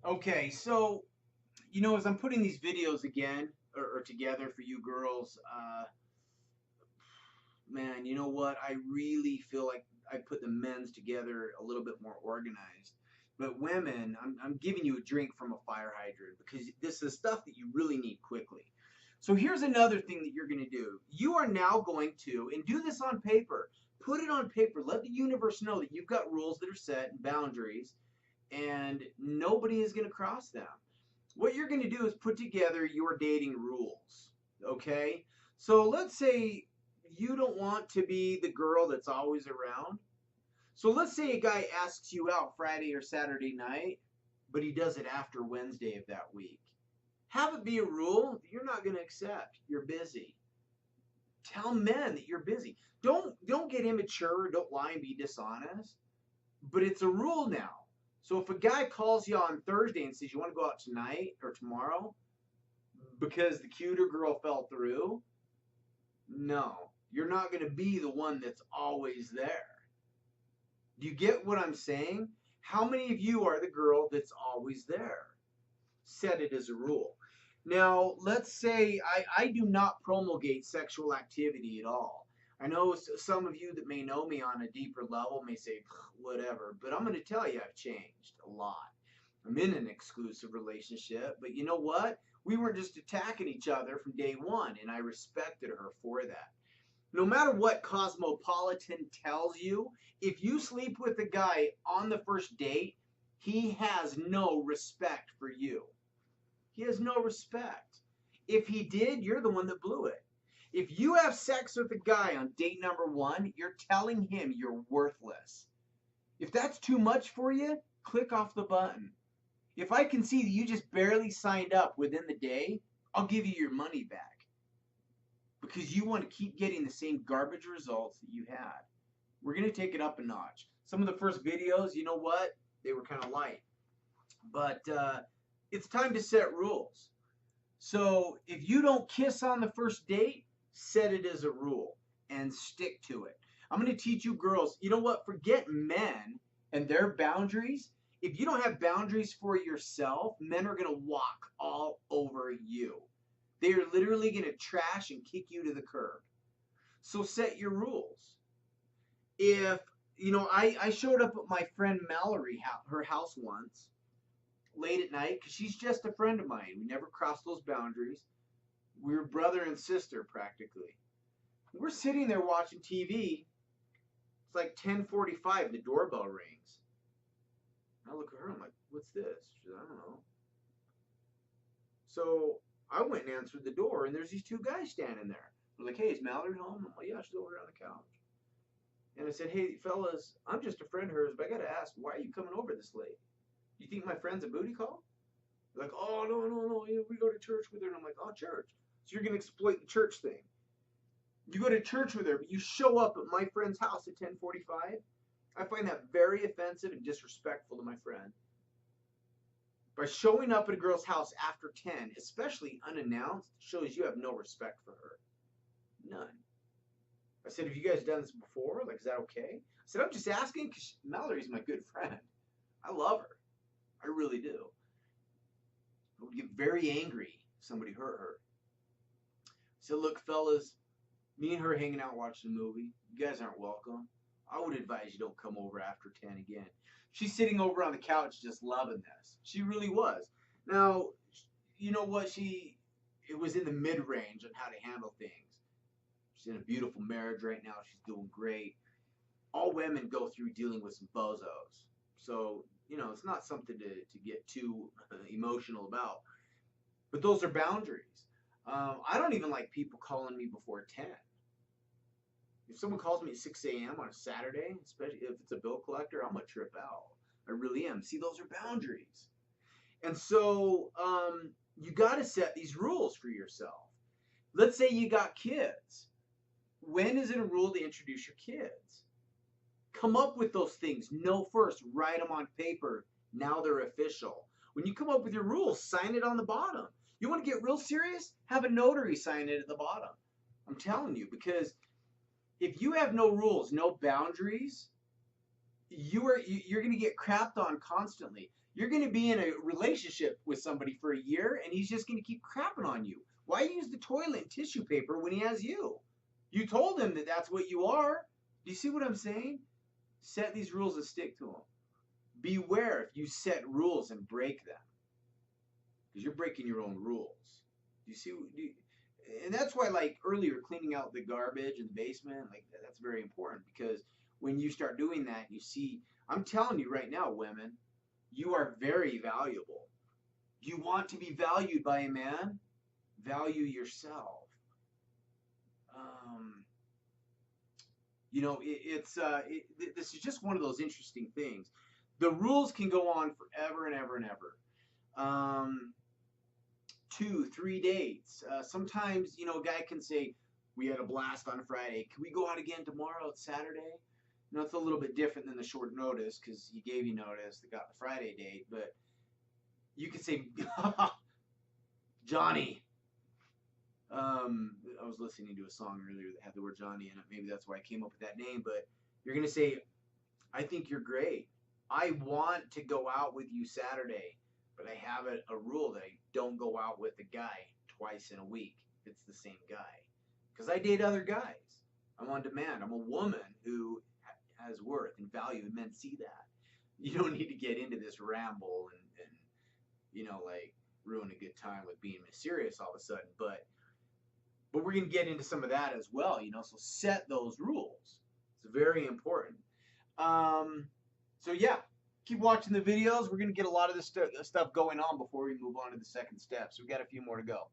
Okay, so as I'm putting these videos again or together for you girls, man, you know what? I really feel like I put the men's together a little bit more organized. But women, I'm giving you a drink from a fire hydrant because this is stuff that you really need quickly. So here's another thing that you're going to do. You are now going to, and do this on paper, put it on paper. Let the universe know that you've got rules that are set and boundaries, and nobody is going to cross them. What you're going to do is put together your dating rules. Okay? So let's say you don't want to be the girl that's always around. So let's say a guy asks you out Friday or Saturday night, but he does it after Wednesday of that week. Have it be a rule that you're not going to accept. You're busy. Tell men that you're busy. Don't get immature, don't lie and be dishonest. But it's a rule now. So if a guy calls you on Thursday and says you want to go out tonight or tomorrow because the cuter girl fell through, no, you're not going to be the one that's always there. Do you get what I'm saying? How many of you are the girl that's always there? Set it as a rule. Now, let's say I do not promulgate sexual activity at all. I know some of you that may know me on a deeper level may say, whatever, but I'm going to tell you I've changed a lot. I'm in an exclusive relationship, but you know what? We weren't just attacking each other from day one, and I respected her for that. No matter what Cosmopolitan tells you, if you sleep with a guy on the first date, he has no respect for you. He has no respect. If he did, you're the one that blew it. If you have sex with a guy on date number one, you're telling him you're worthless. If that's too much for you, click off the button. If I can see that you just barely signed up within the day, I'll give you your money back because you want to keep getting the same garbage results that you had. We're going to take it up a notch. Some of the first videos, you know what? They were kind of light. But it's time to set rules. So if you don't kiss on the first date, set it as a rule and stick to it. I'm going to teach you girls, you know what? Forget men and their boundaries. If you don't have boundaries for yourself, men are going to walk all over you. They are literally going to trash and kick you to the curb. So set your rules. If, I showed up at my friend Mallory, her house once, late at night, because she's just a friend of mine. We never crossed those boundaries. We were brother and sister practically. We're sitting there watching TV. It's like 10:45. The doorbell rings. I look at her. I'm like, "What's this?" She said, "I don't know." So I went and answered the door, and there's these two guys standing there. They're like, "Hey, is Mallory home?" I'm like, "Yeah, she's over there on the couch." And I said, "Hey, fellas, I'm just a friend of hers, but I gotta ask, why are you coming over this late? You think my friend's a booty call?" They're like, "Oh, no, no, no. We go to church with her." And I'm like, "Oh, church. So you're gonna exploit the church thing. You go to church with her, but you show up at my friend's house at 10:45. I find that very offensive and disrespectful to my friend. By showing up at a girl's house after 10, especially unannounced, shows you have no respect for her. None. I said, "Have you guys done this before? Like, is that okay?" I said, "I'm just asking because Mallory's my good friend. I love her. I really do. I would get very angry if somebody hurt her." I said, "Look, fellas, me and her hanging out watching a movie. You guys aren't welcome. I would advise you don't come over after 10 again." She's sitting over on the couch just loving this. She really was. Now, you know what? It was in the mid range on how to handle things. She's in a beautiful marriage right now. She's doing great. All women go through dealing with some bozos. So, it's not something to get too emotional about. But those are boundaries. I don't even like people calling me before 10. If someone calls me at 6 a.m. on a Saturday, especially if it's a bill collector, I'm gonna trip out. I really am. See, those are boundaries. And so you got to set these rules for yourself. Let's say you got kids. When is it a rule to introduce your kids? Come up with those things. Know first. Write them on paper. Now they're official. When you come up with your rules, sign it on the bottom. You want to get real serious? Have a notary sign it at the bottom. I'm telling you, because if you have no rules, no boundaries, you're going to get crapped on constantly. You're going to be in a relationship with somebody for a year, and he's just going to keep crapping on you. Why use the toilet and tissue paper when he has you? You told him that that's what you are. Do you see what I'm saying? Set these rules and stick to them. Beware if you set rules and break them, because you're breaking your own rules. Do you see? And that's why, like earlier, cleaning out the garbage in the basement, like that's very important, because when you start doing that, you see. I'm telling you right now, women, you are very valuable. You want to be valued by a man? Value yourself. Um, this is just one of those interesting things. The rules can go on forever and ever and ever. 2, 3 dates. Sometimes, a guy can say, we had a blast on Friday. Can we go out again tomorrow? It's Saturday. It's a little bit different than the short notice, because he gave you notice that got the Friday date. But you could say, Johnny. I was listening to a song earlier that had the word Johnny in it. Maybe that's why I came up with that name. But you're going to say, I think you're great. I want to go out with you Saturday, but I have a rule that I don't go out with a guy twice in a week if it's the same guy. Because I date other guys. I'm on demand. I'm a woman who has worth and value, and men see that. You don't need to get into this ramble and like ruin a good time with being mysterious all of a sudden. But we're going to get into some of that as well, so set those rules. It's very important. So yeah, keep watching the videos. We're going to get a lot of this stuff going on before we move on to the second step. So we've got a few more to go.